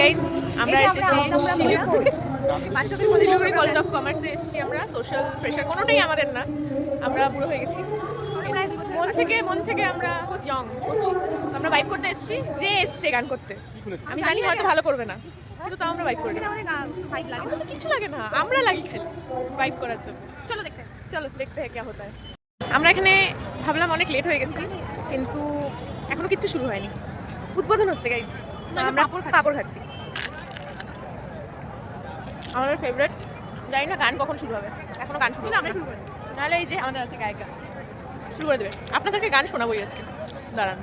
Guys আমরা এসেছি Siliguri college of কমার্সে এসেছি আমরা। সোশ্যাল প্রেশার কোনোটাই আমাদের না, আমরা বুড়ো হয়ে গেছি। মন থেকে আমরা ইয়ং করছি, আমরা ভাইব করতে এসেছি। যে এসছে গান করতে, আমি জানি হয়তো ভালো করবে না, কিন্তু তাও আমরা ভাইব করি। আমাদের তো কিছু লাগে না, আমরা লাগি খালি ভাইব করার জন্য। চলো দেখতে হ্যাঁ কে হতা है। আমরা এখানে ভাবলাম অনেক লেট হয়ে গেছি, কিন্তু এখনো কিছু শুরু হয়নি। উদ্বোধন হচ্ছে গাইস, আমরা পাপড় খাচ্ছি। আমাদের ফেভারিট, জানি না গান কখন শুরু হবে, এখনো গান শুরু হচ্ছে না। নাহলে এই যে আমাদের আছে গায়িকা, শুরু করে দেবে। আপনাদেরকে গান শোনাবোই আজকে, দাঁড়ান।